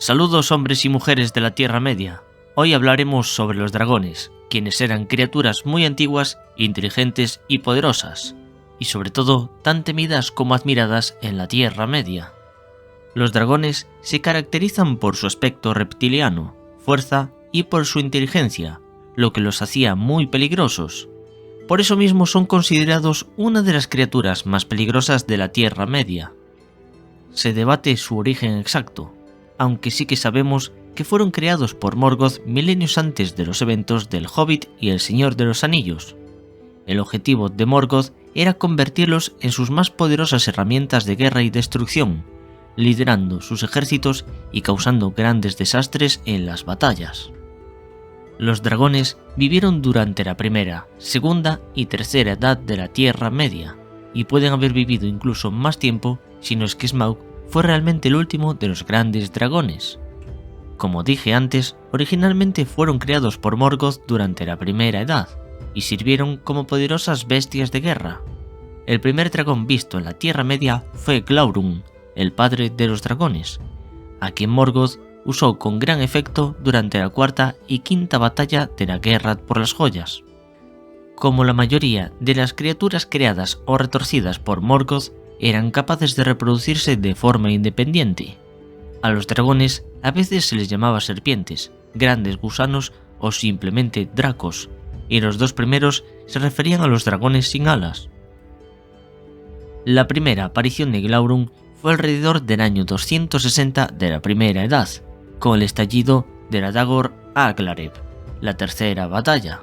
Saludos hombres y mujeres de la Tierra Media. Hoy hablaremos sobre los dragones, quienes eran criaturas muy antiguas, inteligentes y poderosas, y sobre todo tan temidas como admiradas en la Tierra Media. Los dragones se caracterizan por su aspecto reptiliano, fuerza y por su inteligencia, lo que los hacía muy peligrosos. Por eso mismo son considerados una de las criaturas más peligrosas de la Tierra Media. Se debate su origen exacto, aunque sí que sabemos que fueron creados por Morgoth milenios antes de los eventos del Hobbit y El Señor de los Anillos. El objetivo de Morgoth era convertirlos en sus más poderosas herramientas de guerra y destrucción, liderando sus ejércitos y causando grandes desastres en las batallas. Los dragones vivieron durante la primera, segunda y tercera edad de la Tierra Media, y pueden haber vivido incluso más tiempo si no es que Smaug fue realmente el último de los grandes dragones. Como dije antes, originalmente fueron creados por Morgoth durante la primera edad, y sirvieron como poderosas bestias de guerra. El primer dragón visto en la Tierra Media fue Glaurung, el padre de los dragones, a quien Morgoth usó con gran efecto durante la cuarta y quinta batalla de la Guerra por las Joyas. Como la mayoría de las criaturas creadas o retorcidas por Morgoth eran capaces de reproducirse de forma independiente. A los dragones a veces se les llamaba serpientes, grandes gusanos o simplemente dracos, y los dos primeros se referían a los dragones sin alas. La primera aparición de Glaurung fue alrededor del año 260 de la Primera Edad, con el estallido de la Dagor Aglareb, la tercera batalla.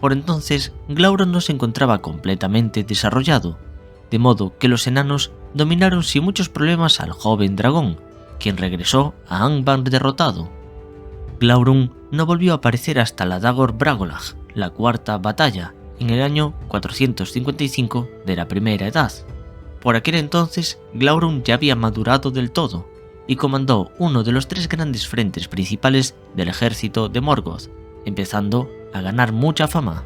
Por entonces, Glaurung no se encontraba completamente desarrollado, de modo que los enanos dominaron sin muchos problemas al joven dragón, quien regresó a Angband derrotado. Glaurung no volvió a aparecer hasta la Dagor Bragollach, la cuarta batalla, en el año 455 de la Primera Edad. Por aquel entonces, Glaurung ya había madurado del todo, y comandó uno de los tres grandes frentes principales del ejército de Morgoth, empezando a ganar mucha fama.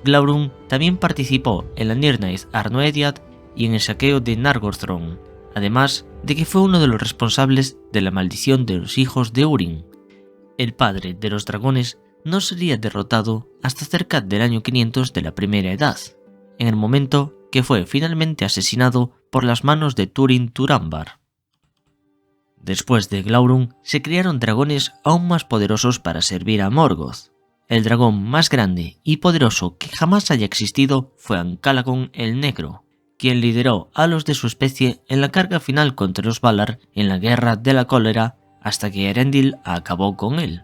Glaurung también participó en la Nirnaeth Arnoediad y en el saqueo de Nargothrond, además de que fue uno de los responsables de la maldición de los hijos de Húrin. El padre de los dragones no sería derrotado hasta cerca del año 500 de la Primera Edad, en el momento que fue finalmente asesinado por las manos de Túrin Turambar. Después de Glaurung se crearon dragones aún más poderosos para servir a Morgoth. El dragón más grande y poderoso que jamás haya existido fue Ancalagon el Negro, quien lideró a los de su especie en la carga final contra los Valar en la Guerra de la Cólera hasta que Elendil acabó con él.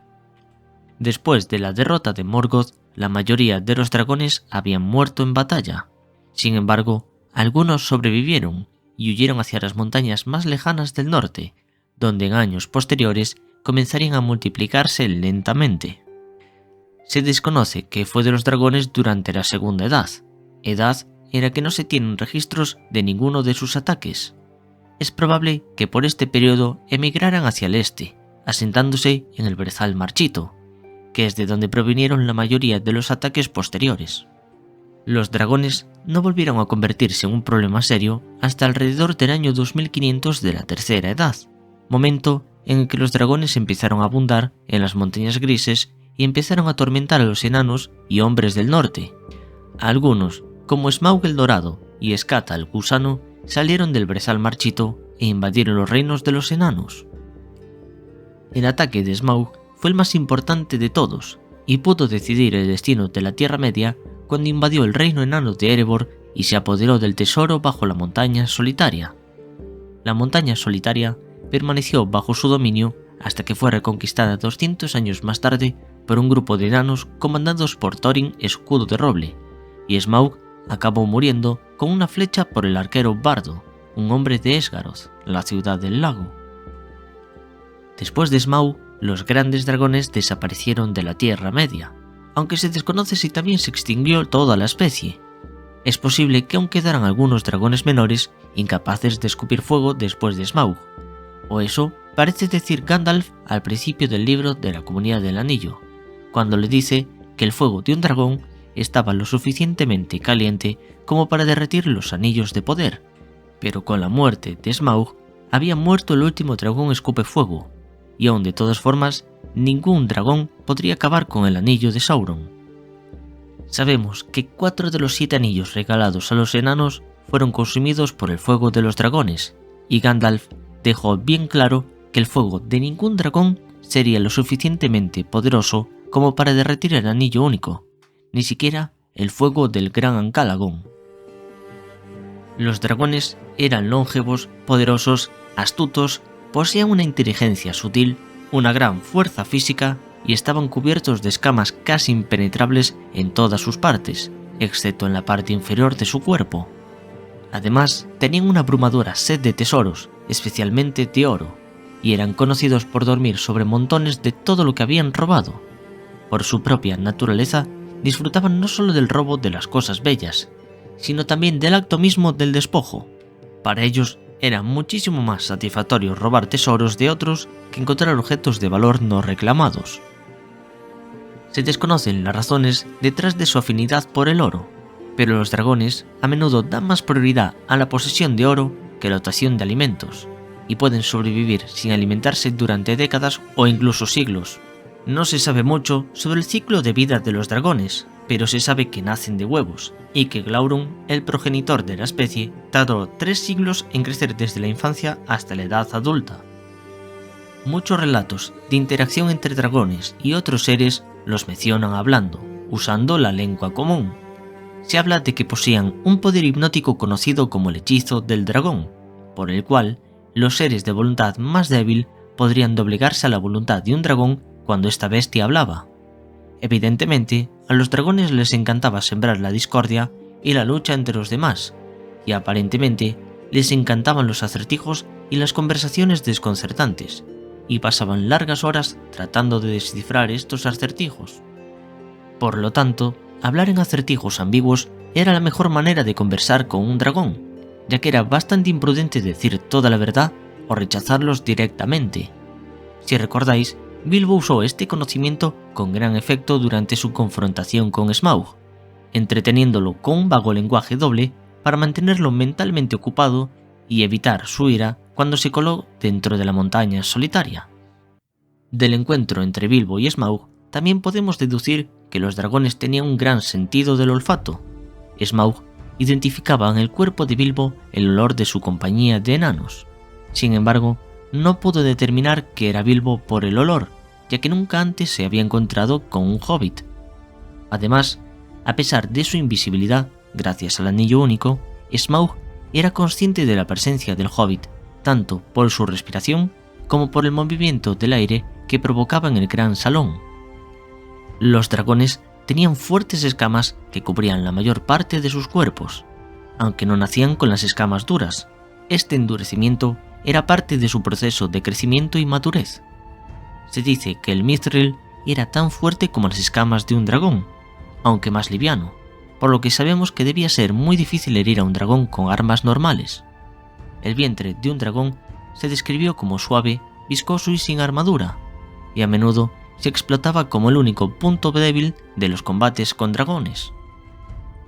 Después de la derrota de Morgoth, la mayoría de los dragones habían muerto en batalla. Sin embargo, algunos sobrevivieron y huyeron hacia las montañas más lejanas del norte, donde en años posteriores comenzarían a multiplicarse lentamente. Se desconoce qué fue de los dragones durante la Segunda Edad, edad en la que no se tienen registros de ninguno de sus ataques. Es probable que por este periodo emigraran hacia el este, asentándose en el Brezal Marchito, que es de donde provinieron la mayoría de los ataques posteriores. Los dragones no volvieron a convertirse en un problema serio hasta alrededor del año 2500 de la Tercera Edad, momento en el que los dragones empezaron a abundar en las montañas grises y empezaron a atormentar a los enanos y hombres del norte. Algunos, como Smaug el Dorado y Skata el Gusano, salieron del Brezal Marchito e invadieron los reinos de los enanos. El ataque de Smaug fue el más importante de todos y pudo decidir el destino de la Tierra Media cuando invadió el reino enano de Erebor y se apoderó del tesoro bajo la Montaña Solitaria. La Montaña Solitaria permaneció bajo su dominio hasta que fue reconquistada 200 años más tarde por un grupo de enanos comandados por Thorin Escudo de Roble, y Smaug acabó muriendo con una flecha por el arquero Bardo, un hombre de Esgaroth, la ciudad del lago. Después de Smaug, los grandes dragones desaparecieron de la Tierra Media, aunque se desconoce si también se extinguió toda la especie. Es posible que aún quedaran algunos dragones menores incapaces de escupir fuego después de Smaug, o eso parece decir Gandalf al principio del libro de la Comunidad del Anillo, cuando le dice que el fuego de un dragón estaba lo suficientemente caliente como para derretir los anillos de poder, pero con la muerte de Smaug había muerto el último dragón escupefuego, y aun de todas formas, ningún dragón podría acabar con el anillo de Sauron. Sabemos que 4 de los 7 anillos regalados a los enanos fueron consumidos por el fuego de los dragones, y Gandalf dejó bien claro que el fuego de ningún dragón sería lo suficientemente poderoso como para derretir el anillo único, ni siquiera el fuego del gran Ancalagón. Los dragones eran longevos, poderosos, astutos, poseían una inteligencia sutil, una gran fuerza física y estaban cubiertos de escamas casi impenetrables en todas sus partes, excepto en la parte inferior de su cuerpo. Además, tenían una abrumadora sed de tesoros, especialmente de oro, y eran conocidos por dormir sobre montones de todo lo que habían robado. Por su propia naturaleza, disfrutaban no solo del robo de las cosas bellas, sino también del acto mismo del despojo. Para ellos era muchísimo más satisfactorio robar tesoros de otros que encontrar objetos de valor no reclamados. Se desconocen las razones detrás de su afinidad por el oro, pero los dragones a menudo dan más prioridad a la posesión de oro que la obtención de alimentos, y pueden sobrevivir sin alimentarse durante décadas o incluso siglos. No se sabe mucho sobre el ciclo de vida de los dragones, pero se sabe que nacen de huevos, y que Glaurung, el progenitor de la especie, tardó 3 siglos en crecer desde la infancia hasta la edad adulta. Muchos relatos de interacción entre dragones y otros seres los mencionan hablando, usando la lengua común. Se habla de que poseían un poder hipnótico conocido como el hechizo del dragón, por el cual los seres de voluntad más débil podrían doblegarse a la voluntad de un dragón cuando esta bestia hablaba. Evidentemente, a los dragones les encantaba sembrar la discordia y la lucha entre los demás, y aparentemente les encantaban los acertijos y las conversaciones desconcertantes, y pasaban largas horas tratando de descifrar estos acertijos. Por lo tanto, hablar en acertijos ambiguos era la mejor manera de conversar con un dragón, ya que era bastante imprudente decir toda la verdad o rechazarlos directamente. Si recordáis, Bilbo usó este conocimiento con gran efecto durante su confrontación con Smaug, entreteniéndolo con un vago lenguaje doble para mantenerlo mentalmente ocupado y evitar su ira cuando se coló dentro de la montaña solitaria. Del encuentro entre Bilbo y Smaug también podemos deducir que los dragones tenían un gran sentido del olfato. Smaug identificaba en el cuerpo de Bilbo el olor de su compañía de enanos. Sin embargo, no pudo determinar que era Bilbo por el olor, ya que nunca antes se había encontrado con un hobbit. Además, a pesar de su invisibilidad, gracias al anillo único, Smaug era consciente de la presencia del hobbit, tanto por su respiración como por el movimiento del aire que provocaba en el gran salón. Los dragones tenían fuertes escamas que cubrían la mayor parte de sus cuerpos. Aunque no nacían con las escamas duras, este endurecimiento era parte de su proceso de crecimiento y madurez. Se dice que el mithril era tan fuerte como las escamas de un dragón, aunque más liviano, por lo que sabemos que debía ser muy difícil herir a un dragón con armas normales. El vientre de un dragón se describió como suave, viscoso y sin armadura, y a menudo se explotaba como el único punto débil de los combates con dragones.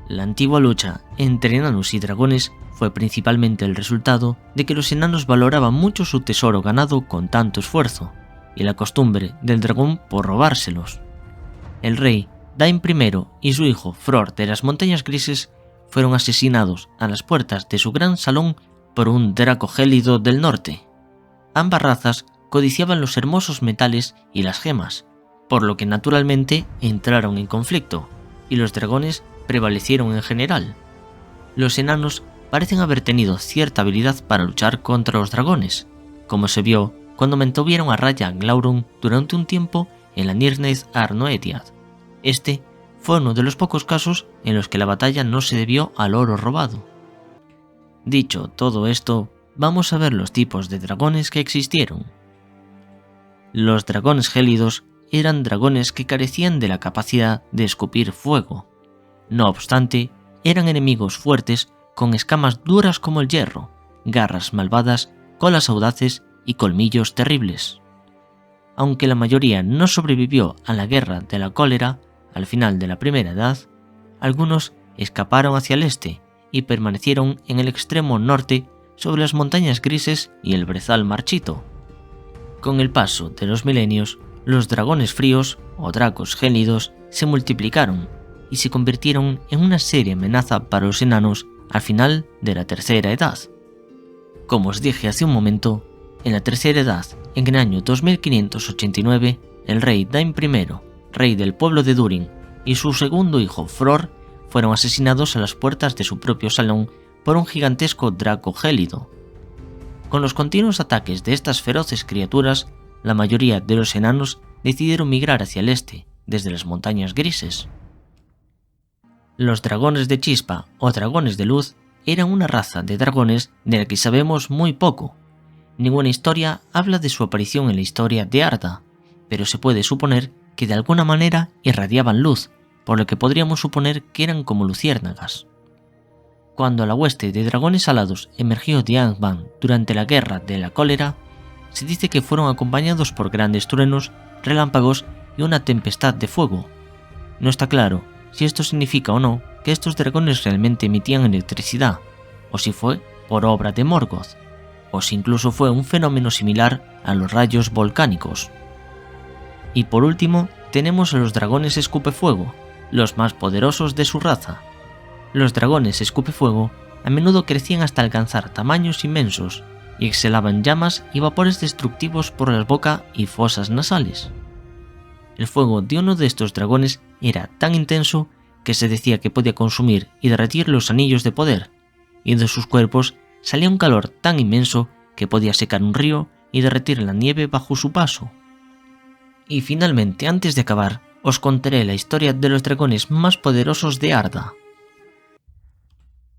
La antigua lucha entre enanos y dragones fue principalmente el resultado de que los enanos valoraban mucho su tesoro ganado con tanto esfuerzo, y la costumbre del dragón por robárselos. El rey Dain I y su hijo Fror de las Montañas Grises fueron asesinados a las puertas de su gran salón por un draco gélido del norte. Ambas razas codiciaban los hermosos metales y las gemas, por lo que naturalmente entraron en conflicto, y los dragones prevalecieron en general. Los enanos parecen haber tenido cierta habilidad para luchar contra los dragones, como se vio cuando mantuvieron a raya a Glaurung durante un tiempo en la Nirnaeth Arnoediad. Este fue uno de los pocos casos en los que la batalla no se debió al oro robado. Dicho todo esto, vamos a ver los tipos de dragones que existieron. Los dragones gélidos eran dragones que carecían de la capacidad de escupir fuego. No obstante, eran enemigos fuertes con escamas duras como el hierro, garras malvadas, colas audaces y colmillos terribles. Aunque la mayoría no sobrevivió a la guerra de la cólera al final de la Primera Edad, algunos escaparon hacia el este y permanecieron en el extremo norte sobre las Montañas Grises y el Brezal Marchito. Con el paso de los milenios, los dragones fríos, o dracos gélidos, se multiplicaron y se convirtieron en una seria amenaza para los enanos al final de la Tercera Edad. Como os dije hace un momento, en la Tercera Edad, en el año 2589, el rey Dain I, rey del pueblo de Durin, y su segundo hijo Fror fueron asesinados a las puertas de su propio salón por un gigantesco draco gélido. Con los continuos ataques de estas feroces criaturas, la mayoría de los enanos decidieron migrar hacia el este, desde las montañas grises. Los dragones de chispa o dragones de luz eran una raza de dragones de la que sabemos muy poco. Ninguna historia habla de su aparición en la historia de Arda, pero se puede suponer que de alguna manera irradiaban luz, por lo que podríamos suponer que eran como luciérnagas. Cuando la hueste de dragones alados emergió de Angband durante la Guerra de la Cólera, se dice que fueron acompañados por grandes truenos, relámpagos y una tempestad de fuego. No está claro si esto significa o no que estos dragones realmente emitían electricidad, o si fue por obra de Morgoth, o si incluso fue un fenómeno similar a los rayos volcánicos. Y por último, tenemos a los dragones escupefuego, los más poderosos de su raza. Los dragones escupefuego a menudo crecían hasta alcanzar tamaños inmensos y exhalaban llamas y vapores destructivos por la boca y fosas nasales. El fuego de uno de estos dragones era tan intenso que se decía que podía consumir y derretir los anillos de poder, y de sus cuerpos salía un calor tan inmenso que podía secar un río y derretir la nieve bajo su paso. Y finalmente, antes de acabar, os contaré la historia de los dragones más poderosos de Arda.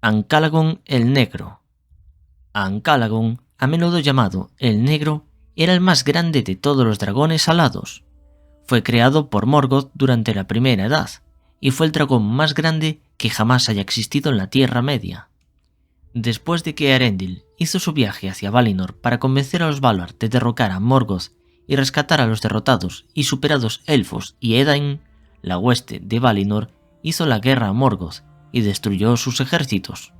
Ancalagon el Negro. Ancalagon, a menudo llamado el Negro, era el más grande de todos los dragones alados. Fue creado por Morgoth durante la Primera Edad, y fue el dragón más grande que jamás haya existido en la Tierra Media. Después de que Eärendil hizo su viaje hacia Valinor para convencer a los Valar de derrocar a Morgoth y rescatar a los derrotados y superados elfos y Edain, la hueste de Valinor hizo la guerra a Morgoth y destruyó sus ejércitos.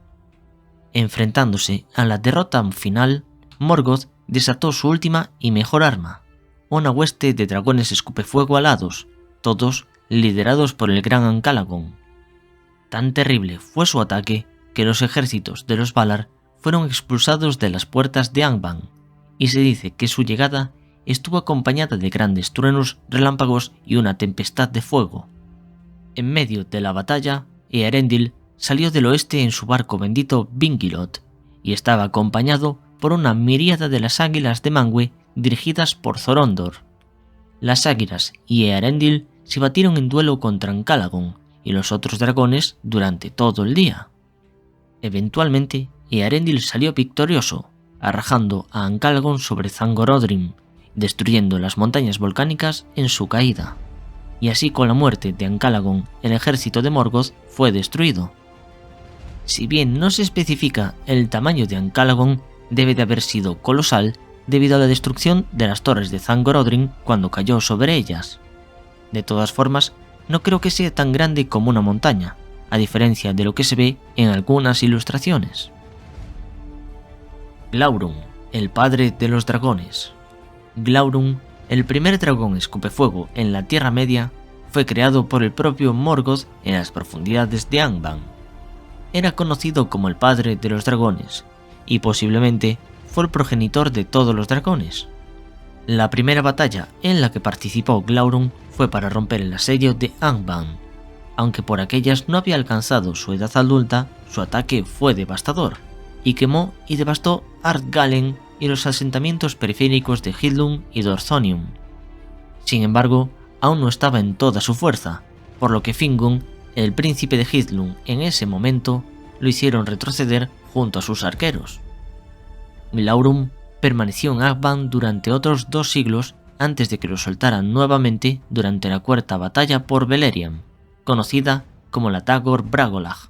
Enfrentándose a la derrota final, Morgoth desató su última y mejor arma, una hueste de dragones escupefuego alados, todos liderados por el gran Ancalagon. Tan terrible fue su ataque que los ejércitos de los Valar fueron expulsados de las puertas de Angband, y se dice que su llegada estuvo acompañada de grandes truenos, relámpagos y una tempestad de fuego. En medio de la batalla, Eärendil salió del oeste en su barco bendito Vingilot, y estaba acompañado por una miríada de las águilas de Manwë dirigidas por Thorondor. Las águilas y Eärendil se batieron en duelo contra Ancalagon y los otros dragones durante todo el día. Eventualmente, Eärendil salió victorioso, arrojando a Ancalagon sobre Zangorodrim, destruyendo las montañas volcánicas en su caída. Y así, con la muerte de Ancalagon, el ejército de Morgoth fue destruido. Si bien no se especifica el tamaño de Ancalagon, debe de haber sido colosal debido a la destrucción de las torres de Zangorodrim cuando cayó sobre ellas. De todas formas, no creo que sea tan grande como una montaña, a diferencia de lo que se ve en algunas ilustraciones. Glaurung, el padre de los dragones. Glaurung, el primer dragón escupefuego en la Tierra Media, fue creado por el propio Morgoth en las profundidades de Angband. Era conocido como el padre de los dragones, y posiblemente fue el progenitor de todos los dragones. La primera batalla en la que participó Glaurung fue para romper el asedio de Angband. Aunque por aquellas no había alcanzado su edad adulta, su ataque fue devastador, y quemó y devastó Ardgalen y los asentamientos periféricos de Hidlung y Dorthonion. Sin embargo, aún no estaba en toda su fuerza, por lo que Fingon, el príncipe de Hidlung en ese momento, lo hicieron retroceder junto a sus arqueros. Glaurung permaneció en Angband durante otros 2 siglos antes de que lo soltaran nuevamente durante la cuarta batalla por Beleriand, conocida como la Dagor Bragollach.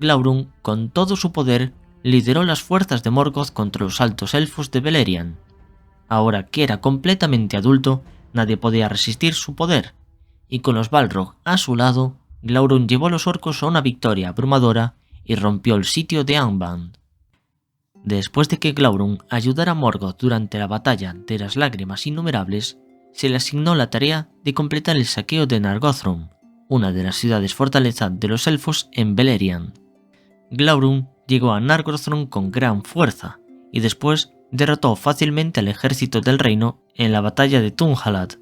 Glaurung, con todo su poder, lideró las fuerzas de Morgoth contra los altos elfos de Beleriand. Ahora que era completamente adulto, nadie podía resistir su poder, y con los Balrog a su lado, Glaurung llevó a los orcos a una victoria abrumadora y rompió el sitio de Angband. Después de que Glaurung ayudara a Morgoth durante la batalla de las lágrimas innumerables, se le asignó la tarea de completar el saqueo de Nargothrond, una de las ciudades fortaleza de los elfos en Beleriand. Glaurung llegó a Nargothrond con gran fuerza y después derrotó fácilmente al ejército del reino en la batalla de Tunghalad.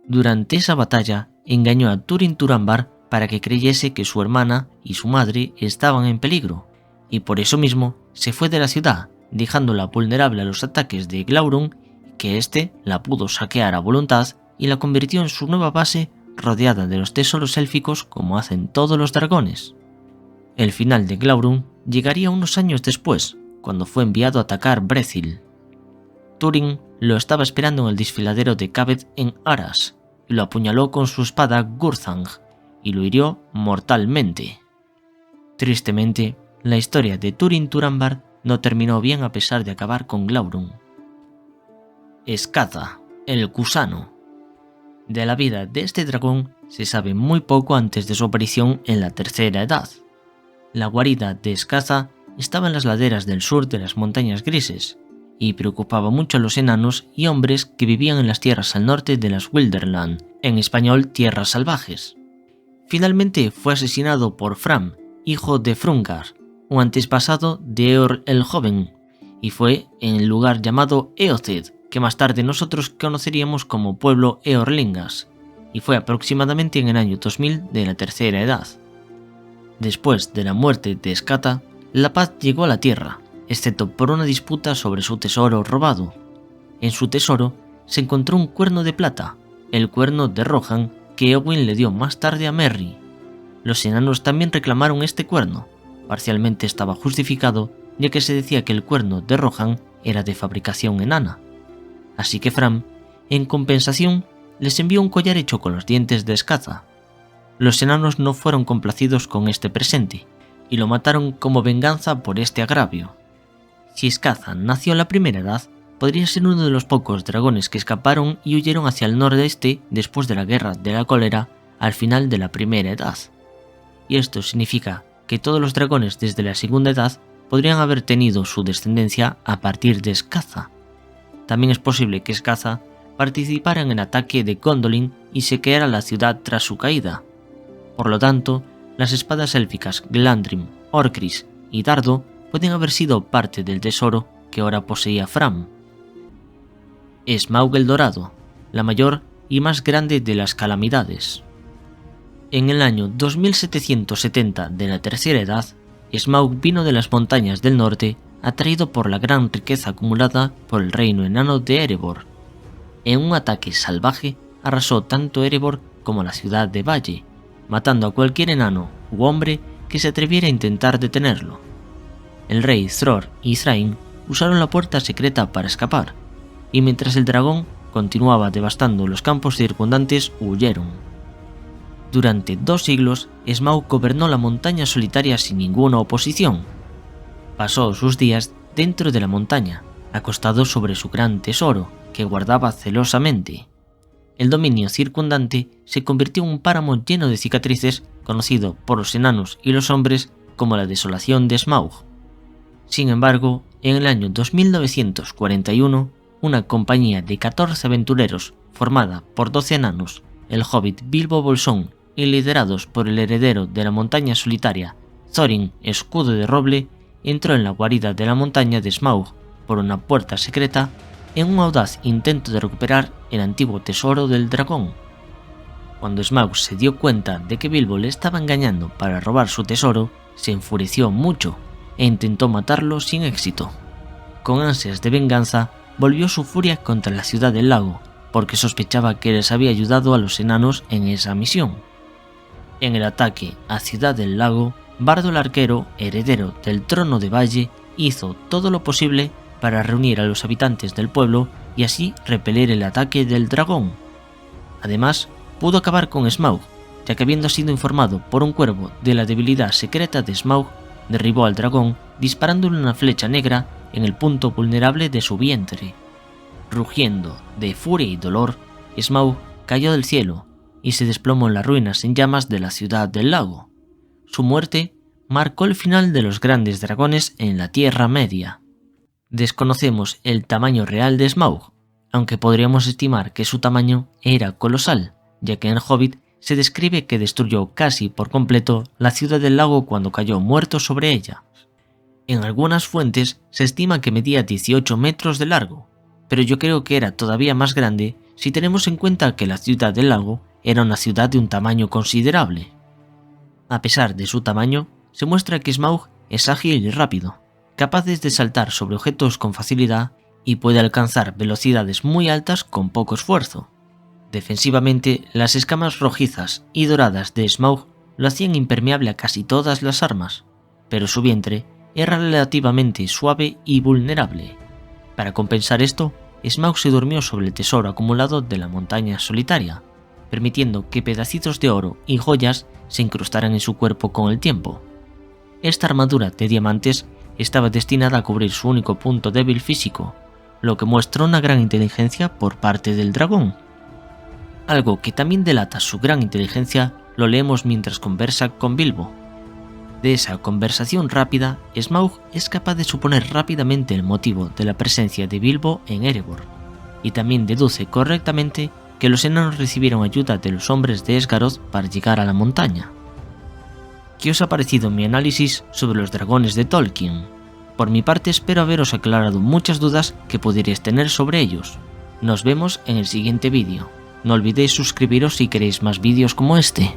Durante esa batalla engañó a Turin Turambar para que creyese que su hermana y su madre estaban en peligro, y por eso mismo se fue de la ciudad, dejándola vulnerable a los ataques de Glaurung, que éste la pudo saquear a voluntad y la convirtió en su nueva base rodeada de los tesoros élficos como hacen todos los dragones. El final de Glaurung llegaría unos años después, cuando fue enviado a atacar Brethil. Turin lo estaba esperando en el desfiladero de Kaved en Aras, y lo apuñaló con su espada Gurthang, y lo hirió mortalmente. Tristemente, la historia de Turin Turambar no terminó bien a pesar de acabar con Glaurung. Skaza, el gusano. De la vida de este dragón se sabe muy poco antes de su aparición en la Tercera Edad. La guarida de Skaza estaba en las laderas del sur de las Montañas Grises, y preocupaba mucho a los enanos y hombres que vivían en las tierras al norte de las Wilderland, en español Tierras Salvajes. Finalmente fue asesinado por Fram, hijo de Frungar, un antepasado de Eorl el Joven, y fue en el lugar llamado Eothed, que más tarde nosotros conoceríamos como pueblo Eorlingas, y fue aproximadamente en el año 2000 de la Tercera Edad. Después de la muerte de Skata, la paz llegó a la tierra, excepto por una disputa sobre su tesoro robado. En su tesoro se encontró un cuerno de plata, el cuerno de Rohan, que Éowyn le dio más tarde a Merry. Los enanos también reclamaron este cuerno. Parcialmente estaba justificado, ya que se decía que el cuerno de Rohan era de fabricación enana. Así que Fram, en compensación, les envió un collar hecho con los dientes de Skaza. Los enanos no fueron complacidos con este presente, y lo mataron como venganza por este agravio. Si Skaza nació en la Primera Edad, podría ser uno de los pocos dragones que escaparon y huyeron hacia el nordeste después de la Guerra de la Cólera al final de la Primera Edad. Y esto significa que todos los dragones desde la Segunda Edad podrían haber tenido su descendencia a partir de Skaza. También es posible que Skaza participara en el ataque de Gondolin y saqueara la ciudad tras su caída. Por lo tanto, las espadas élficas Glandrim, Orcris y Dardo pueden haber sido parte del tesoro que ahora poseía Fram. Smaug el Dorado, la mayor y más grande de las calamidades. En el año 2770 de la Tercera Edad, Smaug vino de las montañas del norte atraído por la gran riqueza acumulada por el reino enano de Erebor. En un ataque salvaje arrasó tanto Erebor como la ciudad de Valle, matando a cualquier enano u hombre que se atreviera a intentar detenerlo. El rey Thror y Thrain usaron la puerta secreta para escapar, y mientras el dragón continuaba devastando los campos circundantes, huyeron. Durante 2 siglos, Smaug gobernó la montaña solitaria sin ninguna oposición. Pasó sus días dentro de la montaña, acostado sobre su gran tesoro, que guardaba celosamente. El dominio circundante se convirtió en un páramo lleno de cicatrices, conocido por los enanos y los hombres como la desolación de Smaug. Sin embargo, en el año 2941, una compañía de 14 aventureros, formada por 12 enanos, el hobbit Bilbo Bolsón y liderados por el heredero de la montaña solitaria, Thorin Escudo de Roble, entró en la guarida de la montaña de Smaug por una puerta secreta en un audaz intento de recuperar el antiguo tesoro del dragón. Cuando Smaug se dio cuenta de que Bilbo le estaba engañando para robar su tesoro, se enfureció mucho e intentó matarlo sin éxito. Con ansias de venganza, volvió su furia contra la ciudad del lago, porque sospechaba que les había ayudado a los enanos en esa misión. En el ataque a Ciudad del Lago, Bardo el Arquero, heredero del trono de Valle, hizo todo lo posible para reunir a los habitantes del pueblo y así repeler el ataque del dragón. Además, pudo acabar con Smaug, ya que habiendo sido informado por un cuervo de la debilidad secreta de Smaug, derribó al dragón disparándole una flecha negra en el punto vulnerable de su vientre. Rugiendo de furia y dolor, Smaug cayó del cielo y se desplomó en las ruinas en llamas de la Ciudad del Lago. Su muerte marcó el final de los grandes dragones en la Tierra Media. Desconocemos el tamaño real de Smaug, aunque podríamos estimar que su tamaño era colosal, ya que en el Hobbit se describe que destruyó casi por completo la ciudad del lago cuando cayó muerto sobre ella. En algunas fuentes se estima que medía 18 metros de largo, pero yo creo que era todavía más grande si tenemos en cuenta que la ciudad del lago era una ciudad de un tamaño considerable. A pesar de su tamaño, se muestra que Smaug es ágil y rápido, capaces de saltar sobre objetos con facilidad y puede alcanzar velocidades muy altas con poco esfuerzo. Defensivamente, las escamas rojizas y doradas de Smaug lo hacían impermeable a casi todas las armas, pero su vientre era relativamente suave y vulnerable. Para compensar esto, Smaug se durmió sobre el tesoro acumulado de la montaña solitaria, permitiendo que pedacitos de oro y joyas se incrustaran en su cuerpo con el tiempo. Esta armadura de diamantes estaba destinada a cubrir su único punto débil físico, lo que muestra una gran inteligencia por parte del dragón. Algo que también delata su gran inteligencia lo leemos mientras conversa con Bilbo. De esa conversación rápida, Smaug es capaz de suponer rápidamente el motivo de la presencia de Bilbo en Erebor, y también deduce correctamente que los enanos recibieron ayuda de los hombres de Esgaroth para llegar a la montaña. ¿Qué os ha parecido mi análisis sobre los dragones de Tolkien? Por mi parte espero haberos aclarado muchas dudas que pudierais tener sobre ellos. Nos vemos en el siguiente vídeo. No olvidéis suscribiros si queréis más vídeos como este.